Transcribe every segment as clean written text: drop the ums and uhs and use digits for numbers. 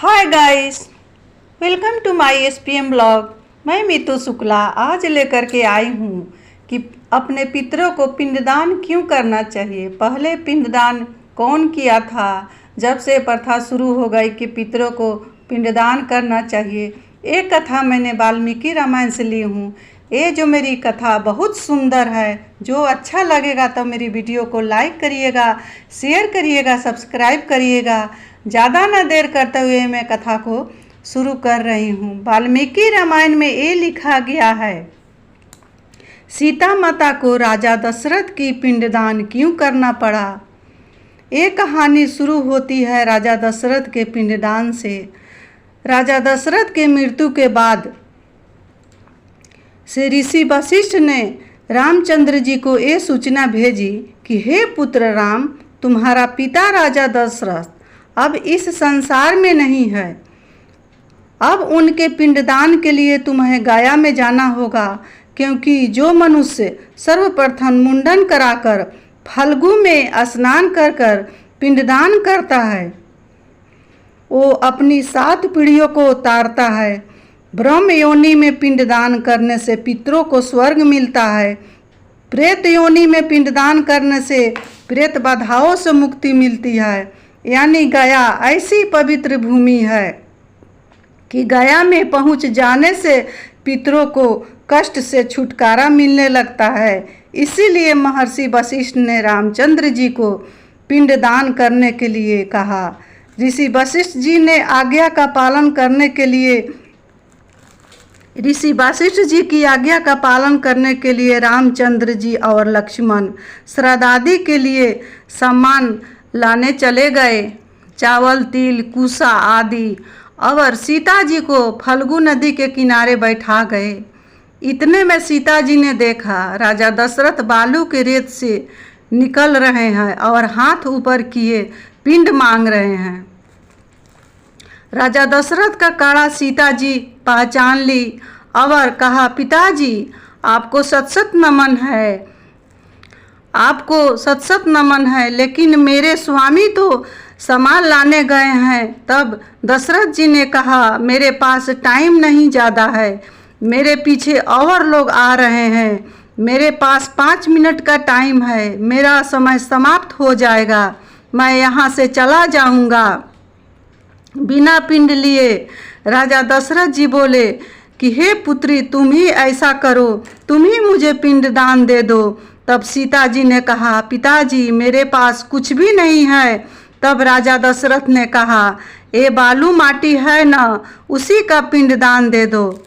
Hi guys, welcome to my SPM blog. मैं मीतू शुक्ला आज लेकर के आई हूँ कि अपने पितरों को पिंडदान क्यों करना चाहिए। पहले पिंडदान कौन किया था, जब से प्रथा शुरू हो गई कि पितरों को पिंडदान करना चाहिए। एक कथा मैंने वाल्मीकि रामायण से ली हूँ। ये जो मेरी कथा बहुत सुंदर है। जो अच्छा लगेगा तो मेरी वीडियो को लाइक करिएगा, शेयर करिएगा, सब्सक्राइब करिएगा। ज़्यादा न देर करते हुए मैं कथा को शुरू कर रही हूँ। वाल्मीकि रामायण में ये लिखा गया है, सीता माता को राजा दशरथ की पिंडदान क्यों करना पड़ा। ये कहानी शुरू होती है राजा दशरथ के पिंडदान से। राजा दशरथ के मृत्यु के बाद से ऋषि वशिष्ठ ने रामचंद्र जी को ये सूचना भेजी कि हे पुत्र राम, तुम्हारा पिता राजा दशरथ अब इस संसार में नहीं है। अब उनके पिंडदान के लिए तुम्हें गया में जाना होगा, क्योंकि जो मनुष्य सर्वप्रथम मुंडन कराकर फल्गु में स्नान कर कर पिंडदान करता है, वो अपनी 7 पीढ़ियों को उतारता है। ब्रह्म योनि में पिंडदान करने से पितरों को स्वर्ग मिलता है। प्रेत योनि में पिंडदान करने से प्रेत बाधाओं से मुक्ति मिलती है। यानी गया ऐसी पवित्र भूमि है कि गया में पहुंच जाने से पितरों को कष्ट से छुटकारा मिलने लगता है। इसीलिए महर्षि वशिष्ठ ने रामचंद्र जी को पिंडदान करने के लिए कहा। ऋषि वशिष्ठ जी ने आज्ञा का पालन करने के लिए ऋषि वशिष्ठ जी की आज्ञा का पालन करने के लिए रामचंद्र जी और लक्ष्मण श्राद्धादि के लिए सामान लाने चले गए, चावल, तिल, कुसा आदि, और सीता जी को फल्गु नदी के किनारे बैठा गए। इतने में सीता जी ने देखा राजा दशरथ बालू के रेत से निकल रहे हैं और हाथ ऊपर किए पिंड मांग रहे हैं। राजा दशरथ का काड़ा सीता जी पहचान ली और कहा, पिताजी आपको सत सत नमन है, आपको सत सत नमन है, लेकिन मेरे स्वामी तो सामान लाने गए हैं। तब दशरथ जी ने कहा, मेरे पास टाइम नहीं ज़्यादा है, मेरे पीछे और लोग आ रहे हैं, मेरे पास 5 मिनट का टाइम है, मेरा समय समाप्त हो जाएगा, मैं यहाँ से चला जाऊँगा। बिना पिंड लिए राजा दशरथ जी बोले कि हे पुत्री, तुम ही ऐसा करो, तुम ही मुझे पिंडदान दे दो। तब सीता जी ने कहा, पिताजी मेरे पास कुछ भी नहीं है। तब राजा दशरथ ने कहा, ये बालू माटी है ना, उसी का पिंडदान दे दो।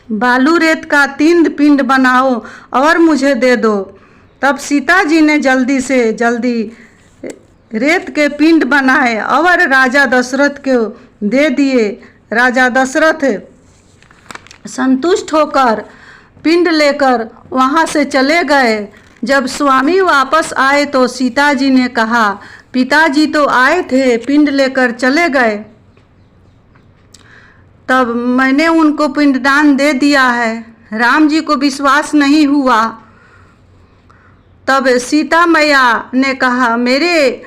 बालू रेत का 3 पिंड बनाओ और मुझे दे दो। तब सीता जी ने जल्दी से जल्दी रेत के पिंड बनाए और राजा दशरथ को दे दिए। राजा दशरथ संतुष्ट होकर पिंड लेकर वहाँ से चले गए। जब स्वामी वापस आए तो सीता जी ने कहा, पिताजी तो आए थे, पिंड लेकर चले गए, तब मैंने उनको पिंडदान दे दिया है। राम जी को विश्वास नहीं हुआ। तब सीता मैया ने कहा, मेरे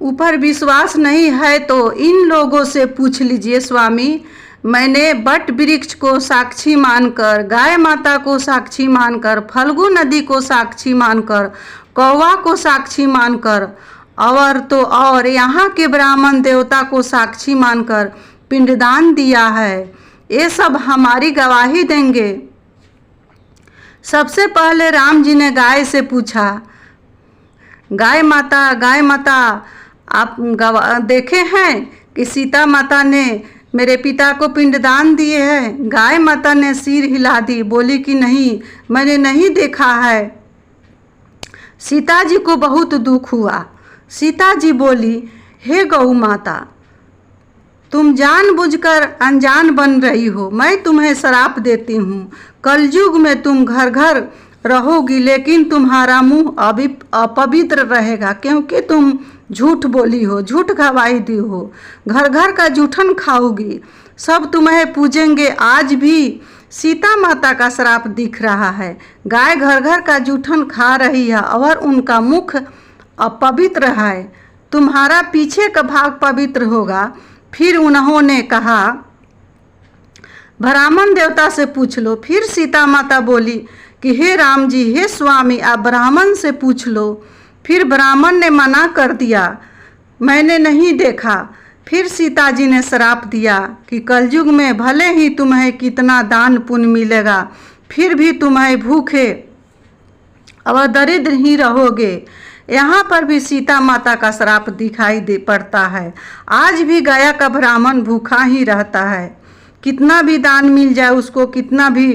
ऊपर विश्वास नहीं है तो इन लोगों से पूछ लीजिए स्वामी। मैंने बट वृक्ष को साक्षी मानकर, गाय माता को साक्षी मानकर, फल्गु नदी को साक्षी मानकर, कौवा को साक्षी मानकर और तो और यहाँ के ब्राह्मण देवता को साक्षी मानकर पिंडदान दिया है। ये सब हमारी गवाही देंगे। सबसे पहले राम जी ने गाय से पूछा, गाय माता आप देखे हैं कि सीता माता ने मेरे पिता को पिंडदान दिए हैं। गाय माता ने सिर हिला दी, बोली कि नहीं, मैंने नहीं देखा है। सीता जी को बहुत दुख हुआ। सीता जी बोली, हे गौ माता, तुम जानबूझकर अनजान बन रही हो, मैं तुम्हें श्राप देती हूँ। कलयुग में तुम घर घर रहोगी, लेकिन तुम्हारा मुंह अपवित्र रहेगा, क्योंकि तुम झूठ बोली हो, झूठ गवाही दी हो, घर घर का जूठन खाओगी, सब तुम्हें पूजेंगे। आज भी सीता माता का श्राप दिख रहा है। गाय घर घर का जूठन खा रही है और उनका मुख अपवित्र है, तुम्हारा पीछे का भाग पवित्र होगा। फिर उन्होंने कहा, ब्राह्मण देवता से पूछ लो। फिर सीता माता बोली कि हे राम जी, हे स्वामी, आप ब्राह्मण से पूछ लो। फिर ब्राह्मण ने मना कर दिया, मैंने नहीं देखा। फिर सीता जी ने श्राप दिया कि कलयुग में भले ही तुम्हें कितना दान पुण्य मिलेगा, फिर भी तुम्हें भूखे और दरिद्र ही रहोगे। यहाँ पर भी सीता माता का श्राप दिखाई दे पड़ता है। आज भी गया का ब्राह्मण भूखा ही रहता है। कितना भी दान मिल जाए उसको, कितना भी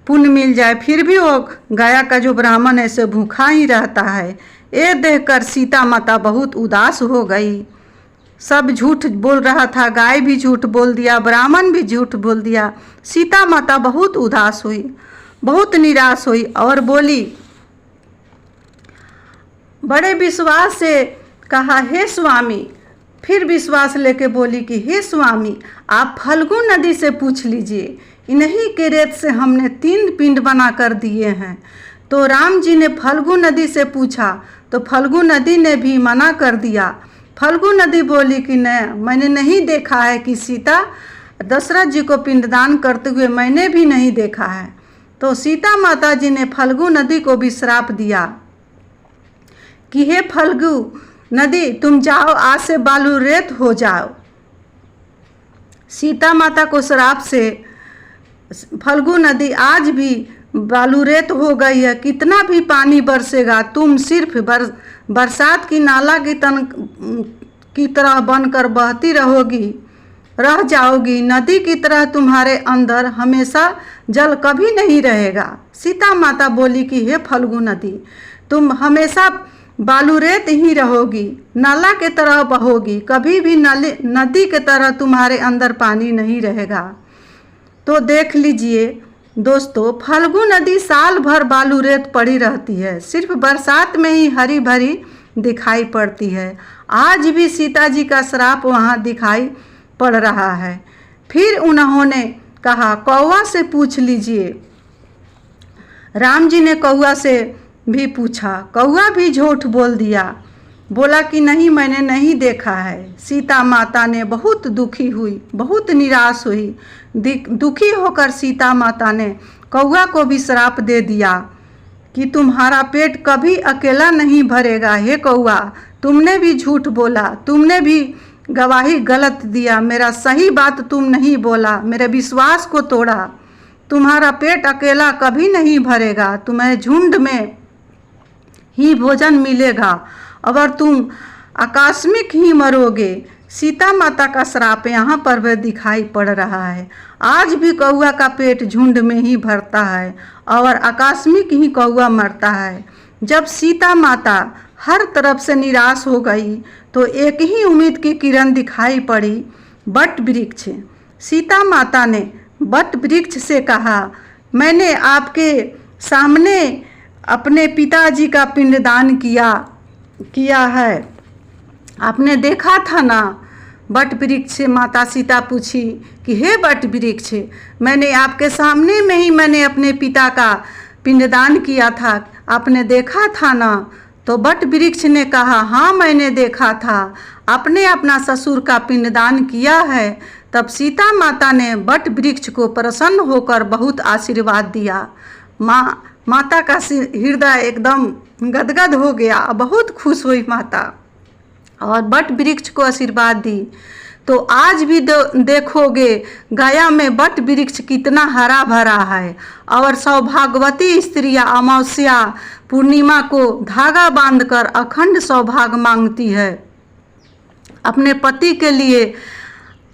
पुण्य मिल जाए, फिर भी वो गया का जो ब्राह्मण है से भूखा ही रहता है। ये देखकर सीता माता बहुत उदास हो गई। सब झूठ बोल रहा था, गाय भी झूठ बोल दिया, ब्राह्मण भी झूठ बोल दिया। सीता माता बहुत उदास हुई, बहुत निराश हुई और बोली, बड़े विश्वास से कहा, हे स्वामी। फिर विश्वास लेके बोली कि हे स्वामी, आप फल्गु नदी से पूछ लीजिए, इन्हीं के रेत से हमने 3 पिंड बना कर दिए हैं। तो राम जी ने फल्गु नदी से पूछा तो फल्गु नदी ने भी मना कर दिया। फल्गु नदी बोली कि नहीं, मैंने नहीं देखा है कि सीता दशरथ जी को पिंडदान करते हुए मैंने भी नहीं देखा है। तो सीता माता जी ने फल्गु नदी को भी श्राप दिया कि हे फल्गु नदी, तुम जाओ, आज से बालू रेत हो जाओ। सीता माता को श्राप से फल्गु नदी आज भी बालू रेत हो गई है। कितना भी पानी बरसेगा, तुम सिर्फ बरसात की नाला की तरह बनकर बहती रह जाओगी। नदी की तरह तुम्हारे अंदर हमेशा जल कभी नहीं रहेगा। सीता माता बोली कि हे फल्गु नदी, तुम हमेशा बालू रेत ही रहोगी, नाला के तरह बहोगी, कभी भी नदी के तरह तुम्हारे अंदर पानी नहीं रहेगा। तो देख लीजिए दोस्तों, फल्गु नदी साल भर बालू रेत पड़ी रहती है, सिर्फ बरसात में ही हरी भरी दिखाई पड़ती है। आज भी सीता जी का श्राप वहाँ दिखाई पड़ रहा है। फिर उन्होंने कहा, कौवा से पूछ लीजिए। राम जी ने कौवा से भी पूछा, कौवा भी झूठ बोल दिया, बोला कि नहीं, मैंने नहीं देखा है। सीता माता ने बहुत दुखी हुई, बहुत निराश हुई। दुखी होकर सीता माता ने कौवा को भी श्राप दे दिया कि तुम्हारा पेट कभी अकेला नहीं भरेगा। हे कौवा, तुमने भी झूठ बोला, तुमने भी गवाही गलत दिया, मेरा सही बात तुम नहीं बोला, मेरे विश्वास को तोड़ा। तुम्हारा पेट अकेला कभी नहीं भरेगा, तुम्हें झुंड में ही भोजन मिलेगा और तुम आकस्मिक ही मरोगे। सीता माता का श्राप यहाँ पर भी दिखाई पड़ रहा है। आज भी कौवा का पेट झुंड में ही भरता है और आकस्मिक ही कौवा मरता है। जब सीता माता हर तरफ से निराश हो गई तो एक ही उम्मीद की किरण दिखाई पड़ी, बट वृक्ष। सीता माता ने बट वृक्ष से कहा, मैंने आपके सामने अपने पिताजी का पिंडदान किया है, आपने देखा था ना। बट वृक्ष से माता सीता पूछी कि हे बट वृक्ष, मैंने आपके सामने में ही मैंने अपने पिता का पिंडदान किया था, आपने देखा था ना। तो बट वृक्ष ने कहा, हाँ मैंने देखा था, आपने अपना ससुर का पिंडदान किया है। तब सीता माता ने बट वृक्ष को प्रसन्न होकर बहुत आशीर्वाद दिया। माता का हृदय एकदम गदगद हो गया, बहुत खुश हुई माता और बट वृक्ष को आशीर्वाद दी। तो आज भी देखोगे गया में बट वृक्ष कितना हरा भरा है और सौभाग्यवती स्त्रियां अमावस्या पूर्णिमा को धागा बांधकर अखंड सौभाग्य मांगती है अपने पति के लिए।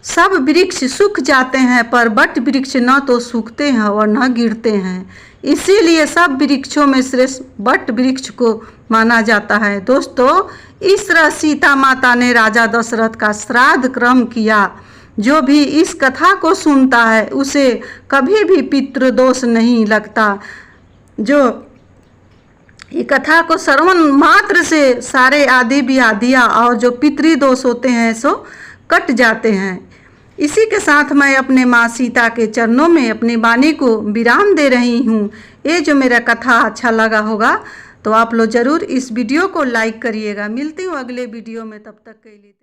सब वृक्ष सूख जाते हैं पर बट वृक्ष न तो सूखते हैं और न गिरते हैं, इसीलिए सब वृक्षों में श्रेष्ठ बट वृक्ष को माना जाता है। दोस्तों, इस तरह सीता माता ने राजा दशरथ का श्राद्ध कर्म किया। जो भी इस कथा को सुनता है उसे कभी भी पितृदोष नहीं लगता। जो ये कथा को श्रवण मात्र से सारे आदि व्याधियाँ और जो पितृदोष होते हैं सो कट जाते हैं। इसी के साथ मैं अपने माँ सीता के चरणों में अपनी वाणी को विराम दे रही हूँ। ये जो मेरा कथा अच्छा लगा होगा तो आप लोग ज़रूर इस वीडियो को लाइक करिएगा। मिलती हूँ अगले वीडियो में, तब तक के लिए।